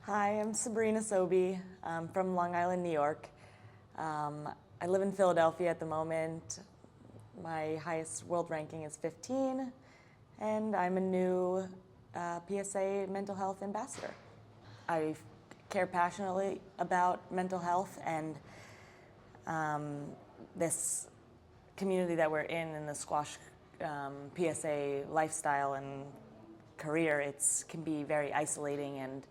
Hi, I'm Sabrina Sobhy. I'm from Long Island, New York. I live in Philadelphia at the moment. My highest world ranking is 15, and I'm a new PSA mental health ambassador. I care passionately about mental health and this community that we're in the squash PSA lifestyle and career. It can be very isolating, and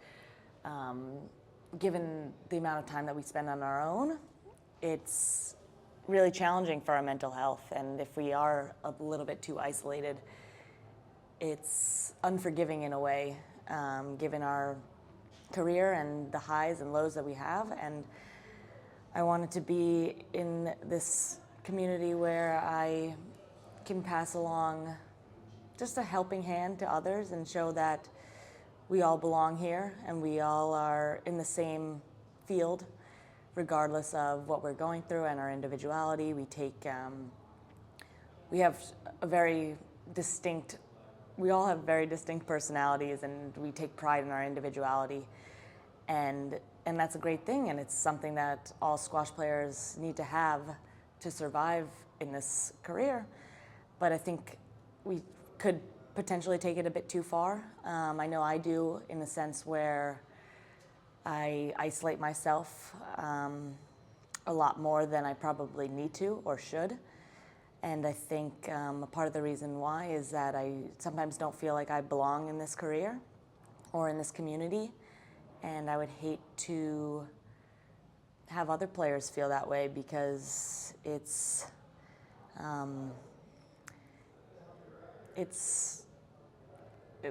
given the amount of time that we spend on our own, it's really challenging for our mental health. And if we are a little bit too isolated, it's unforgiving in a way, given our career and the highs and lows that we have. And I wanted to be in this community where I can pass along just a helping hand to others and show that we all belong here and we all are in the same field, regardless of what we're going through and our individuality. We have a very distinct, we all have very distinct personalities, and we take pride in our individuality. And that's a great thing, and it's something that all squash players need to have to survive in this career. But I think we could potentially take it a bit too far. I know I do, in the sense where I isolate myself a lot more than I probably need to or should. And I think a part of the reason why is that I sometimes don't feel like I belong in this career or in this community. And I would hate to have other players feel that way, because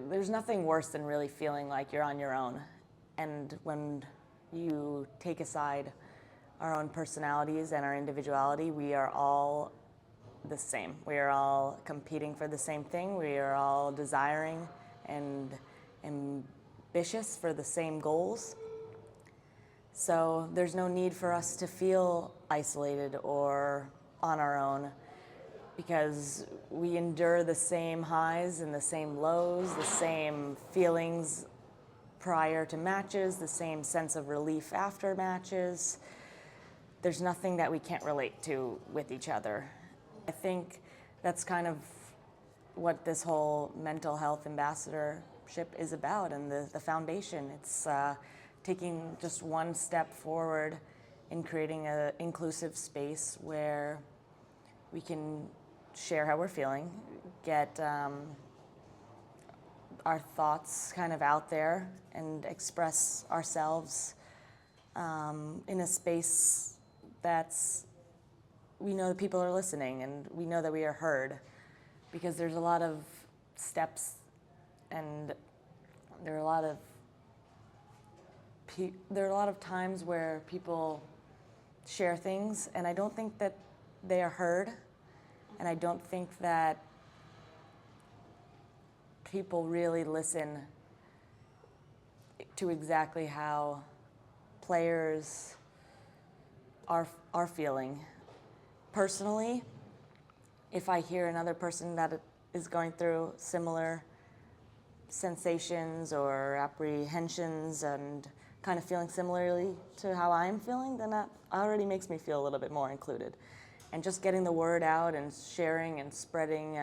there's nothing worse than really feeling like you're on your own. And when you take aside our own personalities and our individuality, we are all the same. We are all competing for the same thing. We are all desiring and ambitious for the same goals. So there's no need for us to feel isolated or on our own, because we endure the same highs and the same lows, the same feelings prior to matches, the same sense of relief after matches. There's nothing that we can't relate to with each other. I think that's kind of what this whole mental health ambassadorship is about, and the foundation. It's taking just one step forward in creating an inclusive space where we can share how we're feeling, get our thoughts kind of out there, and express ourselves in a space that's, we know that people are listening and we know that we are heard, because there's a lot of steps and there are a lot of times where people share things and I don't think that they are heard. And I don't think that people really listen to exactly how players are feeling. Personally, if I hear another person that is going through similar sensations or apprehensions and kind of feeling similarly to how I'm feeling, then that already makes me feel a little bit more included. And just getting the word out and sharing and spreading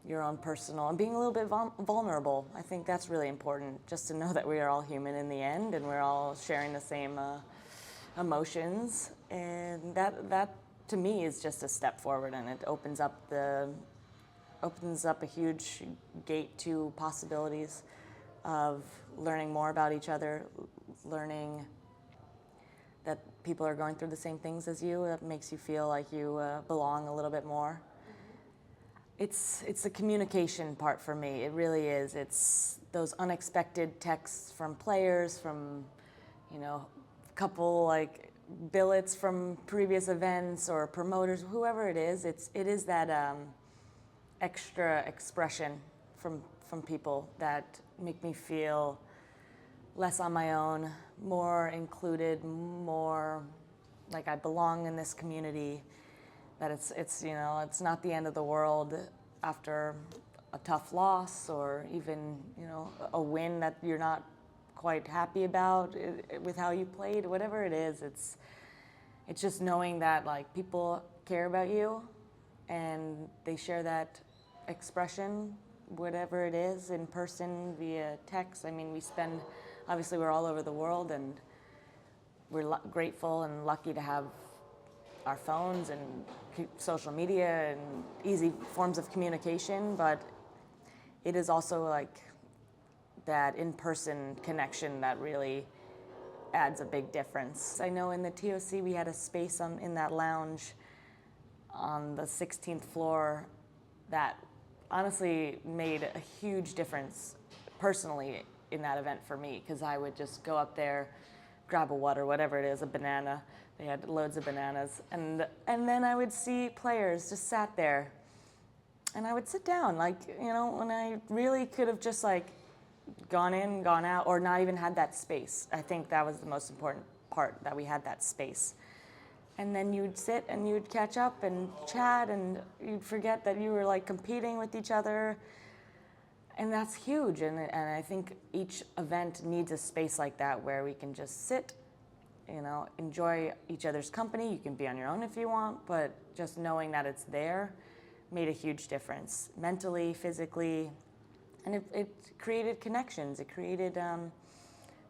your own personal, and being a little bit vulnerable. I think that's really important, just to know that we are all human in the end and we're all sharing the same emotions. And that to me is just a step forward, and it opens up a huge gate to possibilities of learning more about each other, learning that people are going through the same things as you. That makes you feel like you belong a little bit more. It's the communication part for me. It really is. It's those unexpected texts from players, from, a couple like billets from previous events or promoters, whoever it is. It is that extra expression from people that make me feel less on my own, more included, more like I belong in this community, that it's not the end of the world after a tough loss, or even, a win that you're not quite happy about with how you played, whatever it is, it's just knowing that like people care about you and they share that expression, whatever it is, in person, via text. I mean, obviously we're all over the world, and we're grateful and lucky to have our phones and social media and easy forms of communication, but it is also like that in-person connection that really adds a big difference. I know in the TOC we had a space in that lounge on the 16th floor that honestly made a huge difference personally in that event for me, because I would just go up there, grab a water, whatever it is, a banana. They had loads of bananas. And then I would see players just sat there. And I would sit down, like, you know, when I really could have just like gone in, gone out, or not even had that space. I think that was the most important part, that we had that space. And then you'd sit and you'd catch up and chat, and you'd forget that you were like competing with each other. And that's huge. And I think each event needs a space like that where we can just sit, you know, enjoy each other's company. You can be on your own if you want, but just knowing that it's there made a huge difference, mentally, physically. And it created connections. It created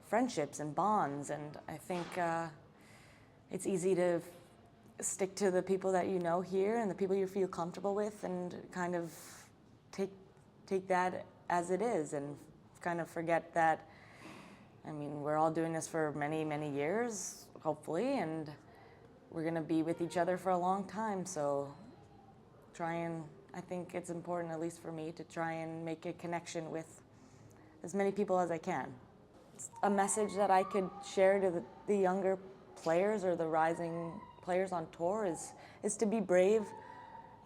friendships and bonds. And I think it's easy to stick to the people that you know here and the people you feel comfortable with, and kind of take that as it is, and kind of forget that, I mean, we're all doing this for many, many years, hopefully, and we're going to be with each other for a long time. So I think it's important, at least for me, to try and make a connection with as many people as I can. It's a message that I could share to the younger players or the rising players on tour is to be brave,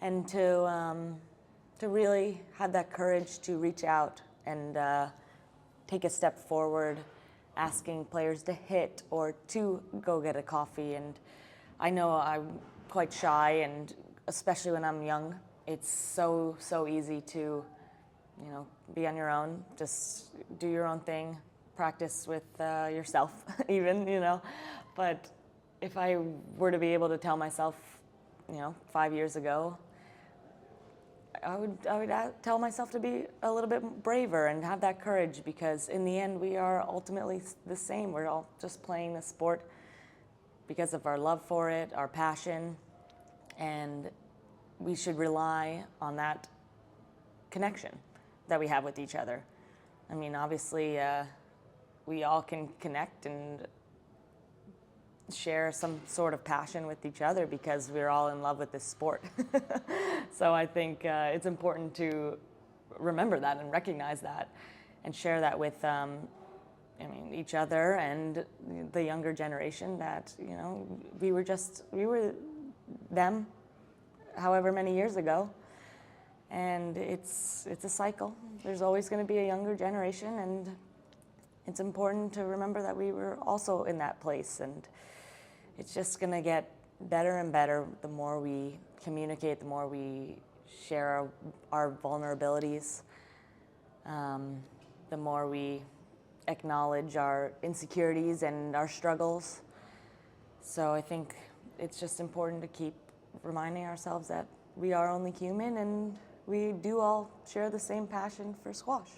and to really have that courage to reach out and take a step forward, asking players to hit or to go get a coffee. And I know I'm quite shy, and especially when I'm young, it's so easy to, you know, be on your own, just do your own thing, practice with yourself even, you know. But if I were to be able to tell myself, you know, 5 years ago, I would tell myself to be a little bit braver and have that courage, because in the end we are ultimately the same. We're all just playing the sport because of our love for it, our passion, and we should rely on that connection that we have with each other. I mean, obviously we all can connect and share some sort of passion with each other because we're all in love with this sport. So I think it's important to remember that and recognize that and share that with each other and the younger generation, that, you know, we were them however many years ago, and it's a cycle. There's always going to be a younger generation, and it's important to remember that we were also in that place, and it's just going to get better and better the more we communicate, the more we share our vulnerabilities, the more we acknowledge our insecurities and our struggles. So I think it's just important to keep reminding ourselves that we are only human, and we do all share the same passion for squash.